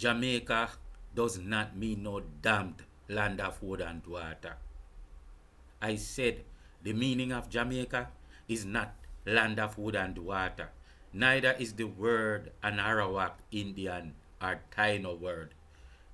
Jamaica does not mean no damned land of wood and water. I said the meaning of Jamaica is not land of wood and water. Neither is the word an Arawak Indian or Taino word.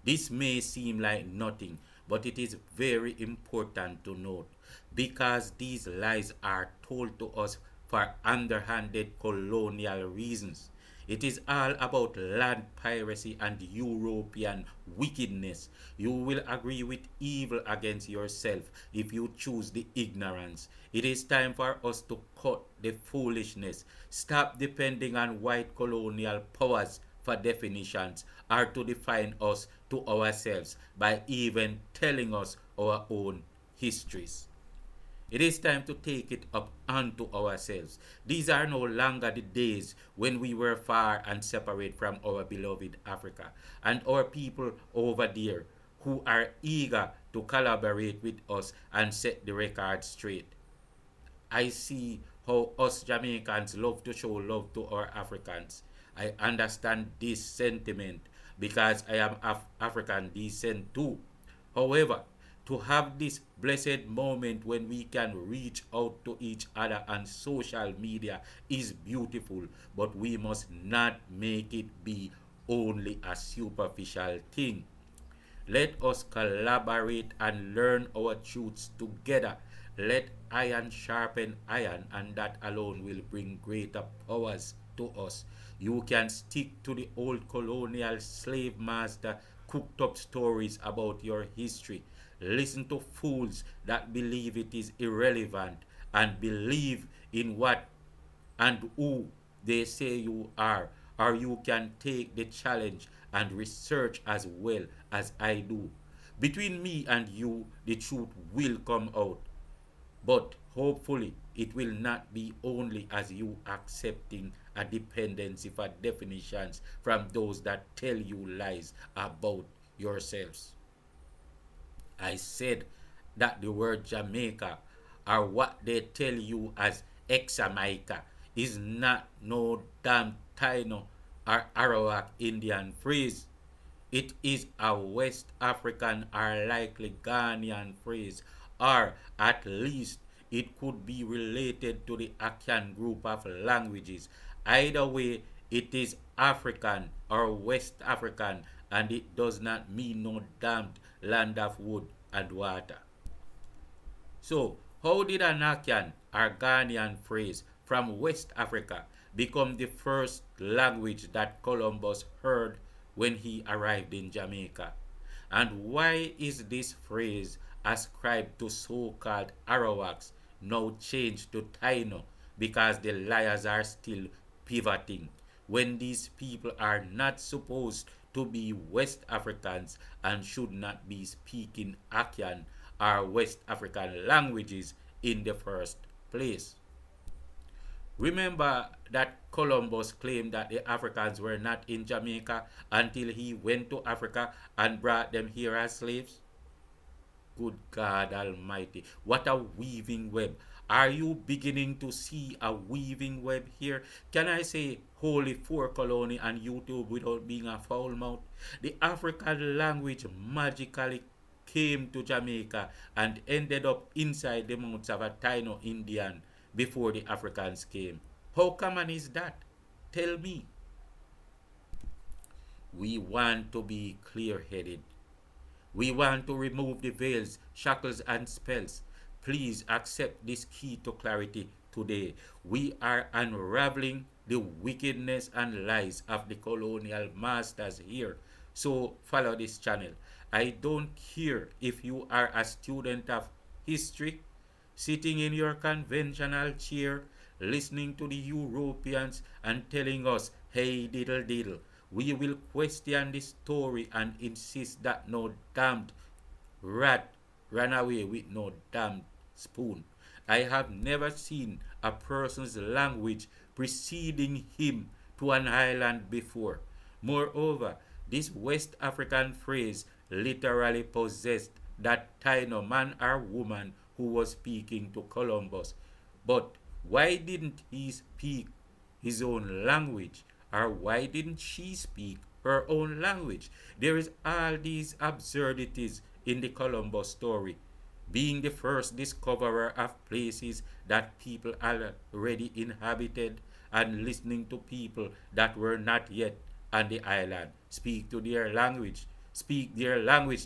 This may seem like nothing, but it is very important to note because these lies are told to us for underhanded colonial reasons. It is all about land piracy and European wickedness. You will agree with evil against yourself if you choose the ignorance. It is time for us to cut the foolishness. Stop depending on white colonial powers for definitions or to define us to ourselves by even telling us our own histories. It is time to take it up unto ourselves. These are no longer the days when we were far and separate from our beloved Africa and our people over there who are eager to collaborate with us and set the record straight. I see how us Jamaicans love to show love to our Africans. I understand this sentiment because I am of African descent too. However, to have this blessed moment when we can reach out to each other on social media is beautiful, but we must not make it be only a superficial thing. Let us collaborate and learn our truths together. Let iron sharpen iron, and that alone will bring greater powers to us. You can stick to the old colonial slave master cooked up stories about your history. Listen to fools that believe it is irrelevant and believe in what and who they say you are, or you can take the challenge and research as well as I do. Between me and you, the truth will come out, but hopefully it will not be only as you accepting a dependency for definitions from those that tell you lies about yourselves. I said that the word Jamaica or what they tell you as Examaica is not no damn Taino or Arawak Indian phrase. It is a West African or likely Ghanaian phrase, or at least it could be related to the Akan group of languages. Either way, it is African or West African, and it does not mean no damned land of wood and water. So, how did an Akan or Ghanaian phrase from West Africa become the first language that Columbus heard when he arrived in Jamaica? And why is this phrase ascribed to so-called Arawaks now changed to Taino because the liars are still pivoting when these people are not supposed to be West Africans and should not be speaking Akan or West African languages in the first place? Remember that Columbus claimed that the Africans were not in Jamaica until he went to Africa and brought them here as slaves? Good God Almighty, what a weaving web. Are you beginning to see a weaving web here? Can I say holy for colony and YouTube without being a foul mouth? The African language magically came to Jamaica and ended up inside the mouths of a Taino Indian before the Africans came. How common is that? Tell me. We want to be clear headed. We want to remove the veils, shackles, and spells. Please accept this key to clarity today. We are unraveling the wickedness and lies of the colonial masters here. So follow this channel. I don't care if you are a student of history, sitting in your conventional chair, listening to the Europeans and telling us, hey diddle diddle. We will question the story and insist that no damned rat ran away with no damned spoon. I have never seen a person's language preceding him to an island before. Moreover, this West African phrase literally possessed that Taino man or woman who was speaking to Columbus. But why didn't he speak his own language? Or why didn't she speak her own language. There is all these absurdities in the Columbus story, being the first discoverer of places that people already inhabited, and listening to people that were not yet on the island speak their language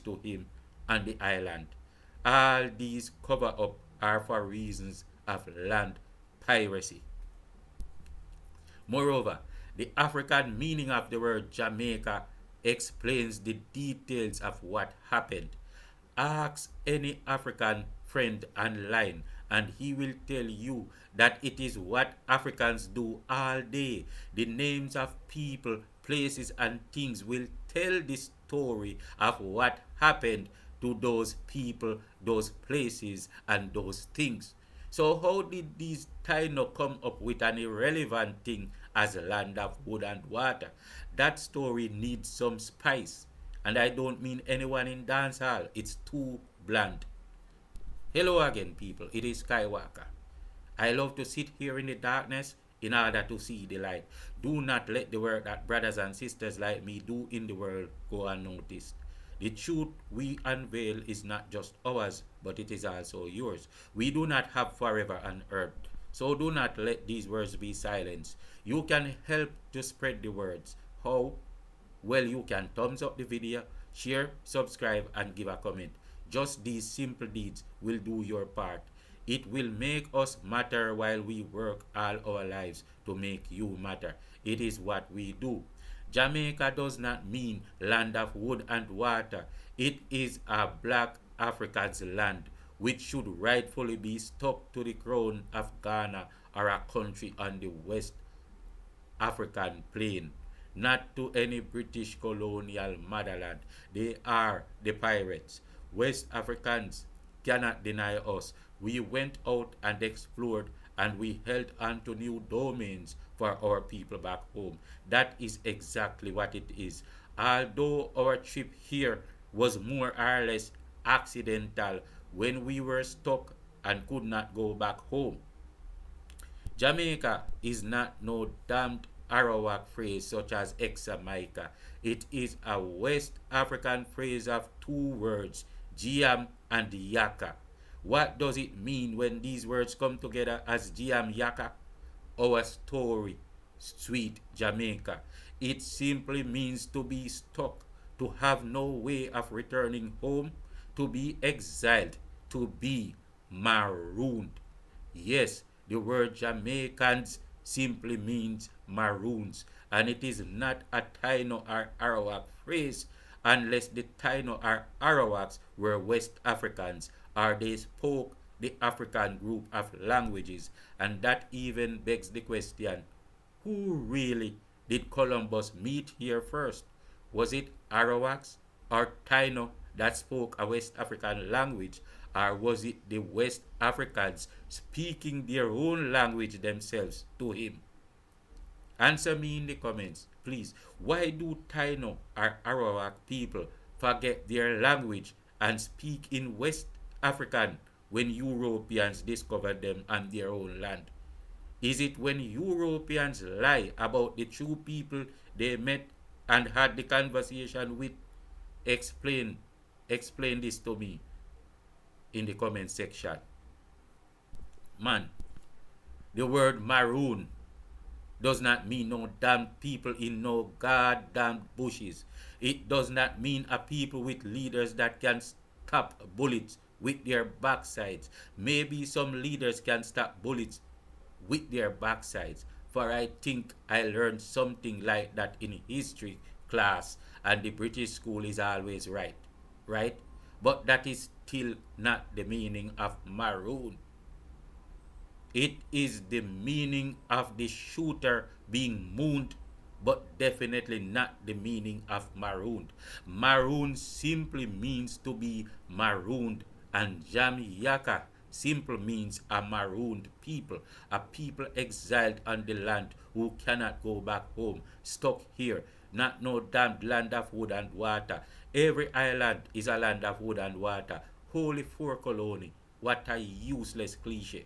to him on the island. All these cover up are for reasons of land piracy. Moreover, the African meaning of the word Jamaica explains the details of what happened. Ask any African friend online, and he will tell you that it is what Africans do all day. The names of people, places, and things will tell the story of what happened to those people, those places, and those things. So how did these Taino come up with an irrelevant thing as a land of wood and water? That story needs some spice. And I don't mean anyone in dancehall. It's too bland. Hello again, people. It is Skywalker. I love to sit here in the darkness in order to see the light. Do not let the work that brothers and sisters like me do in the world go unnoticed. The truth we unveil is not just ours, but it is also yours. We do not have forever on earth, so do not let these words be silenced. You can help to spread the words. How? Well, you can thumbs up the video, share, subscribe, and give a comment. Just these simple deeds will do your part. It will make us matter while we work all our lives to make you matter. It is what we do. Jamaica does not mean land of wood and water. It is a black African's land, which should rightfully be stuck to the crown of Ghana or a country on the West African plain, not to any British colonial motherland. They are the pirates. West Africans cannot deny us. We went out and explored, and we held on to new domains for our people back home. That is exactly what it is. Although our trip here was more or less accidental when we were stuck and could not go back home. Jamaica is not no damned Arawak phrase such as ex-Jamaica. It is a West African phrase of two words, Giam and Yaka. What does it mean when these words come together as Giam Yaka? Our story, sweet Jamaica. It simply means to be stuck, to have no way of returning home, to be exiled, to be marooned. Yes, the word Jamaicans simply means maroons, and it is not a Taino or Arawak phrase unless the Taino or Arawaks were West Africans or they spoke the African group of languages, and that even begs the question, who really did Columbus meet here first? Was it Arawaks or Taino that spoke a West African language, or was it the West Africans speaking their own language themselves to him? Answer me in the comments, please. Why do Taino or Arawak people forget their language and speak in West African when Europeans discovered them on their own land? Is it when Europeans lie about the true people they met and had the conversation with? Explain, explain this to me in the comment section. Man, the word maroon does not mean no damn people in no goddamn bushes. It does not mean a people with leaders that can stop bullets with their backsides. Maybe some leaders can stop bullets with their backsides, for I think I learned something like that in history class, and the British school is always right, right? But that is still not the meaning of maroon. It is the meaning of the shooter being mooned, but definitely not the meaning of marooned. Maroon simply means to be marooned, and Jamaica simply means a marooned people, a people exiled on the land who cannot go back home, stuck here, not no damned land of wood and water. Every island is a land of wood and water. Holy for colony. What a useless cliche.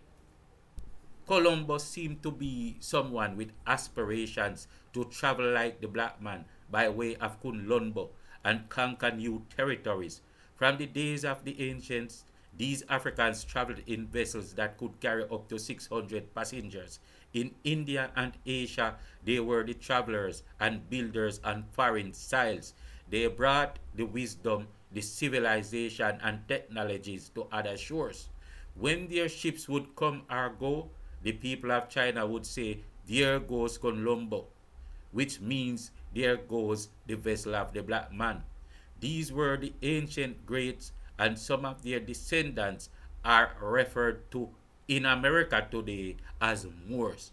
Columbus seemed to be someone with aspirations to travel like the black man by way of Kunlunbo and conquer new territories. From the days of the ancients, these Africans traveled in vessels that could carry up to 600 passengers. In India and Asia, they were the travelers and builders on foreign soils. They brought the wisdom, the civilization, and technologies to other shores. When their ships would come or go, the people of China would say, "There goes Colombo," which means "there goes the vessel of the black man." These were the ancient greats, and some of their descendants are referred to in America today as Moors.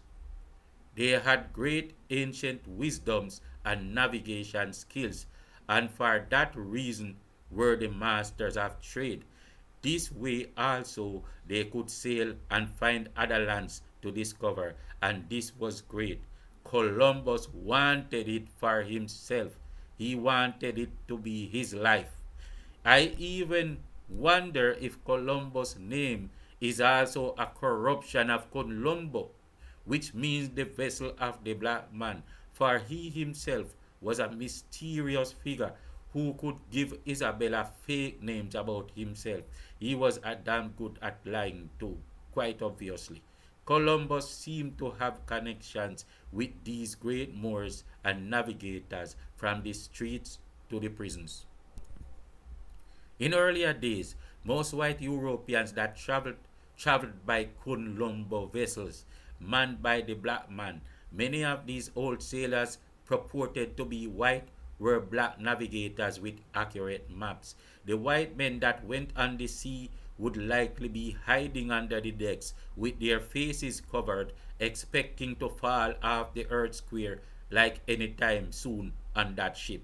They had great ancient wisdoms and navigation skills, and for that reason were the masters of trade. This way also they could sail and find other lands to discover, and this was great. Columbus wanted it for himself. He wanted it to be his life. I even wonder if Columbus' name is also a corruption of Colombo, which means the vessel of the black man, for he himself was a mysterious figure who could give Isabella fake names about himself. He was a damn good at lying too, quite obviously. Columbus seemed to have connections with these great Moors and navigators from the streets to the prisons. In earlier days, most white Europeans that traveled by Colombo vessels manned by the black man. Many of these old sailors purported to be white were black navigators with accurate maps. The white men that went on the sea would likely be hiding under the decks with their faces covered, expecting to fall off the earth square like any time soon on that ship.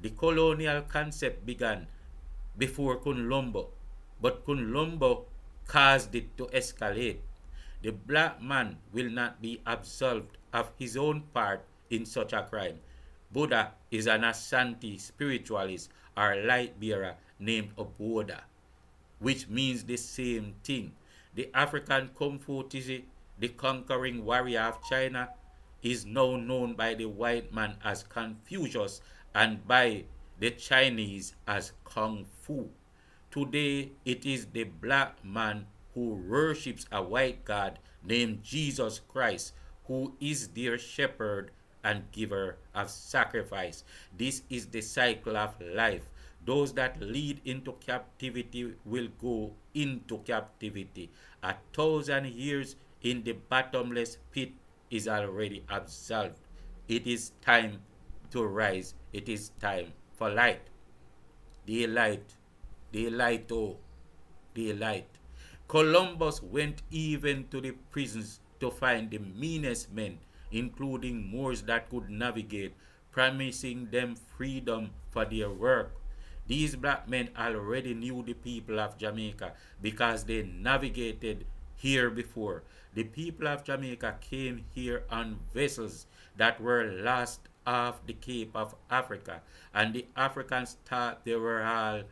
The colonial concept began before Colombo, but Colombo caused it to escalate. The black man will not be absolved of his own part in such a crime. Buddha is an Ashanti spiritualist or light bearer named Oboda, which means the same thing. The African Confucius, the conquering warrior of China, is now known by the white man as Confucius and by the Chinese as Kung Fu. Today, it is the black man who worships a white God named Jesus Christ, who is their shepherd and giver of sacrifice. This is the cycle of life. Those that lead into captivity will go into captivity. 1,000 years in the bottomless pit is already absolved. It is time to rise. It is time for light. Daylight, daylight, oh, daylight. Columbus went even to the prisons to find the meanest men, including Moors that could navigate, promising them freedom for their work. These black men already knew the people of Jamaica because they navigated here before. The people of Jamaica came here on vessels that were lost off the Cape of Africa, and the Africans thought they were all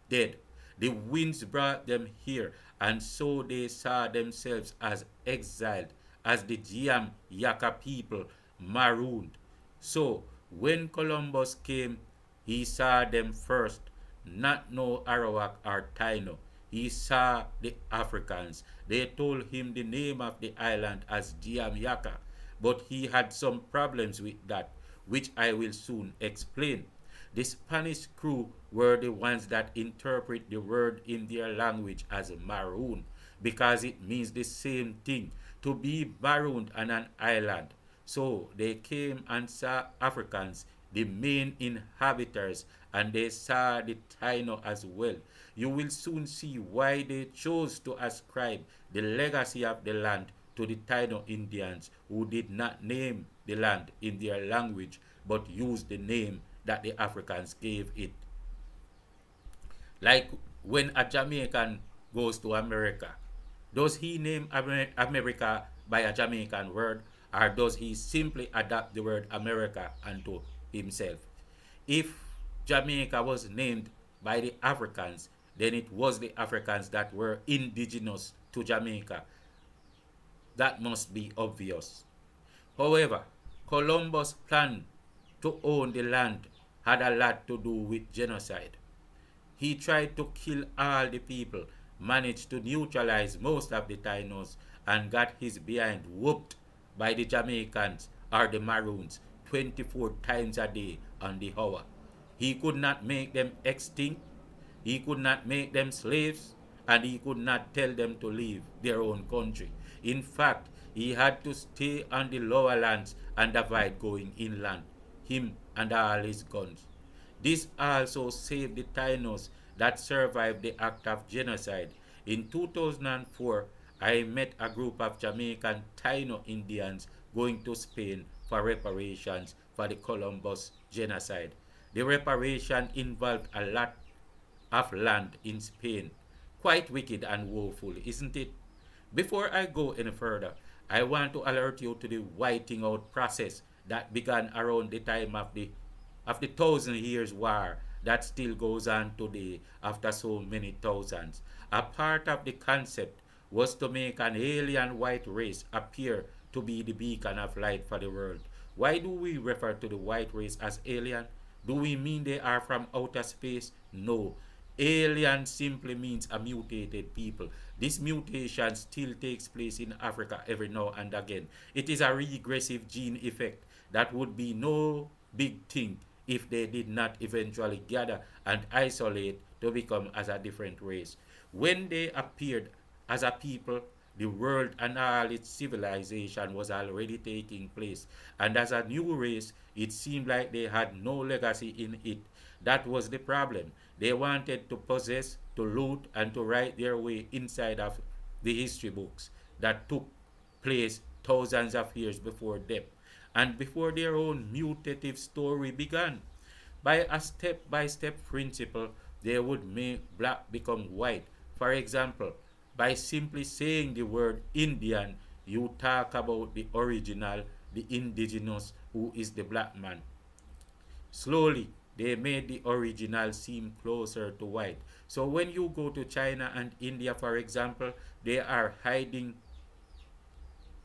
dead. The winds brought them here, and so they saw themselves as exiled, as the Giam Yaka people marooned. So when Columbus came, he saw them first, not no Arawak or Taino. He saw the Africans. They told him the name of the island as Giam Yaka, but he had some problems with that, which I will soon explain. The Spanish crew were the ones that interpret the word in their language as maroon because it means the same thing, to be marooned on an island. So they came and saw Africans, the main inhabitants, and they saw the Taino as well. You will soon see why they chose to ascribe the legacy of the land to the Taino Indians, who did not name the land in their language but used the name that the Africans gave it. Like when a Jamaican goes to America, does he name America by a Jamaican word, or does he simply adapt the word America unto himself? If Jamaica was named by the Africans, then it was the Africans that were indigenous to Jamaica. That must be obvious. However, Columbus' plan to own the land had a lot to do with genocide. He tried to kill all the people, managed to neutralize most of the Tainos, and got his behind whooped by the Jamaicans or the Maroons 24 times a day on the hour. He could not make them extinct, he could not make them slaves, and he could not tell them to leave their own country. In fact, he had to stay on the lower lands and avoid going inland, him and all his guns. This also saved the Tainos that survived the act of genocide. In 2004, I met a group of Jamaican Taino Indians going to Spain for reparations for the Columbus genocide. The reparation involved a lot of land in Spain. Quite wicked and woeful, isn't it? Before I go any further, I want to alert you to the whiting out process that began around the time of the Thousand Years' War that still goes on today after so many thousands. A part of the concept was to make an alien white race appear to be the beacon of light for the world. Why do we refer to the white race as alien? Do we mean they are from outer space? No. Alien simply means a mutated people. This mutation still takes place in Africa every now and again. It is a regressive gene effect that would be no big thing if they did not eventually gather and isolate to become as a different race. When they appeared as a people, the world and all its civilization was already taking place, and as a new race, it seemed like they had no legacy in it. That was the problem. They wanted to possess, to loot, and to write their way inside of the history books that took place thousands of years before them and before their own mutative story began. By a step by step principle, they would make black become white. For example, by simply saying the word Indian, you talk about the original, the indigenous, who is the black man. Slowly, they made the original seem closer to white. So when you go to China and India, for example, they are hiding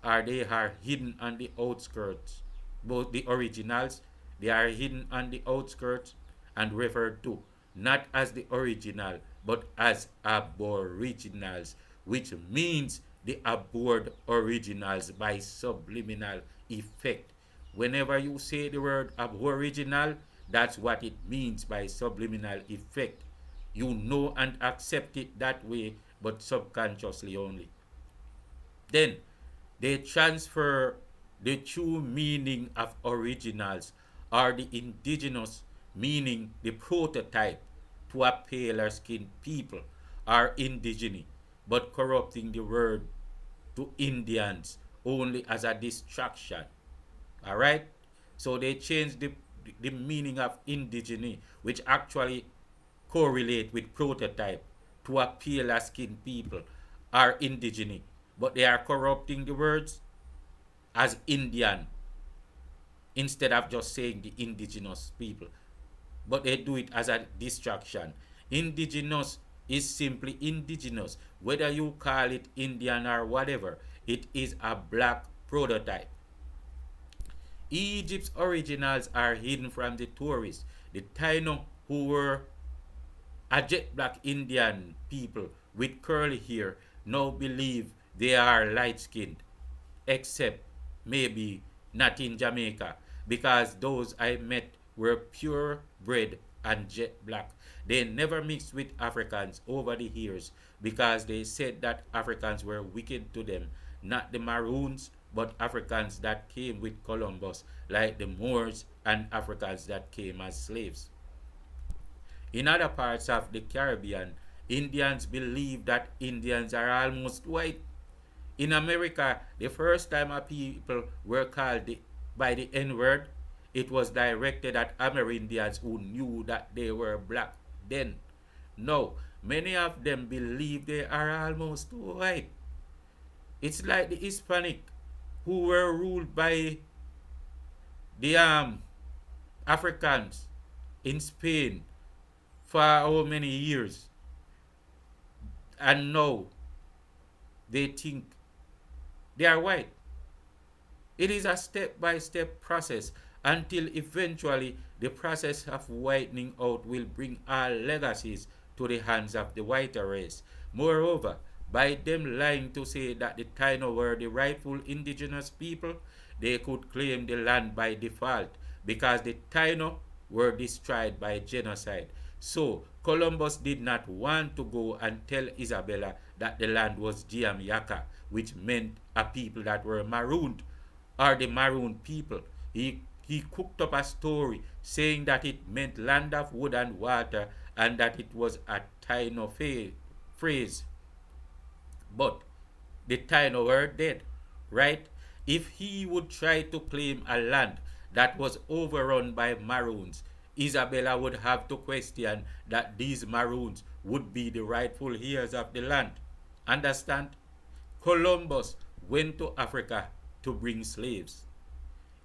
or they are hidden on the outskirts. Both the originals, they are hidden on the outskirts and referred to not as the original but as aboriginals, which means the abhorred originals by subliminal effect. Whenever you say the word aboriginal, that's what it means by subliminal effect. You know and accept it that way, but subconsciously only. Then they transfer the true meaning of originals or the indigenous meaning the prototype to a paler skinned people or indigene, but corrupting the word to Indians only as a distraction. All right? So they changed the meaning of indigene, which actually correlate with prototype to a paler skinned people or indigene, but they are corrupting the words as Indian instead of just saying the indigenous people. But they do it as a distraction. Indigenous is simply indigenous. Whether you call it Indian or whatever, it is a black prototype. Egypt's originals are hidden from the tourists. The Taino, who were a jet black Indian people with curly hair, now believe they are light skinned, except maybe not in Jamaica, because those I met were pure bred and jet black. They never mixed with Africans over the years because they said that Africans were wicked to them, not the Maroons, but Africans that came with Columbus, like the Moors and Africans that came as slaves. In other parts of the Caribbean, Indians believe that Indians are almost white. In America, the first time a people were called by the N word, it was directed at Amerindians who knew that they were black then. No, many of them believe they are almost white. It's like the Hispanic who were ruled by the Africans in Spain for how many years, and now they think they are white. It is a step by step process. until eventually the process of whitening out will bring all legacies to the hands of the whiter race. Moreover, by them lying to say that the Taino were the rightful indigenous people, they could claim the land by default because the Taino were destroyed by genocide. So Columbus did not want to go and tell Isabella that the land was Giamyaka, which meant a people that were marooned, or the marooned people. He cooked up a story saying that it meant land of wood and water and that it was a Taino phrase. But the Taino were dead, right? If he would try to claim a land that was overrun by Maroons, Isabella would have to question that these Maroons would be the rightful heirs of the land. Understand? Columbus went to Africa to bring slaves.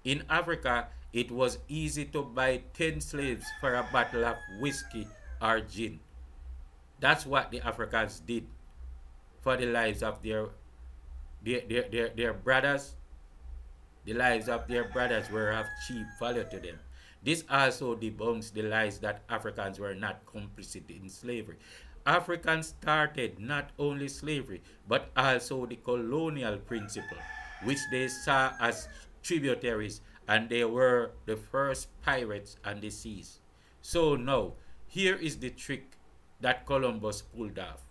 In Africa, it was easy to buy 10 slaves for a bottle of whiskey or gin. That's what the Africans did for the lives of their brothers. The lives of their brothers were of cheap value to them. This also debunks the lies that Africans were not complicit in slavery. Africans started not only slavery, but also the colonial principle, which they saw as tributaries, and they were the first pirates on the seas. So now, here is the trick that Columbus pulled off.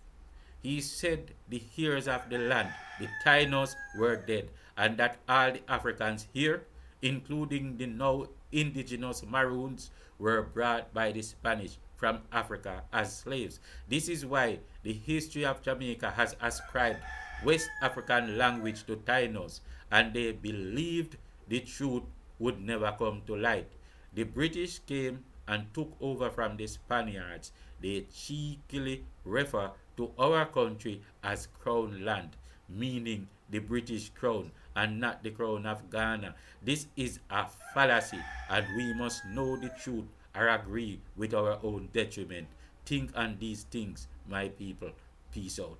He said the heirs of the land, the Tainos, were dead, and that all the Africans here, including the now indigenous Maroons, were brought by the Spanish from Africa as slaves. This is why the history of Jamaica has ascribed West African language to Tainos, and they believed the truth would never come to light. The British came and took over from the Spaniards. They cheekily refer to our country as crown land, meaning the British crown and not the crown of Ghana. This is a fallacy, and we must know the truth or agree with our own detriment. Think on these things, my people. Peace out.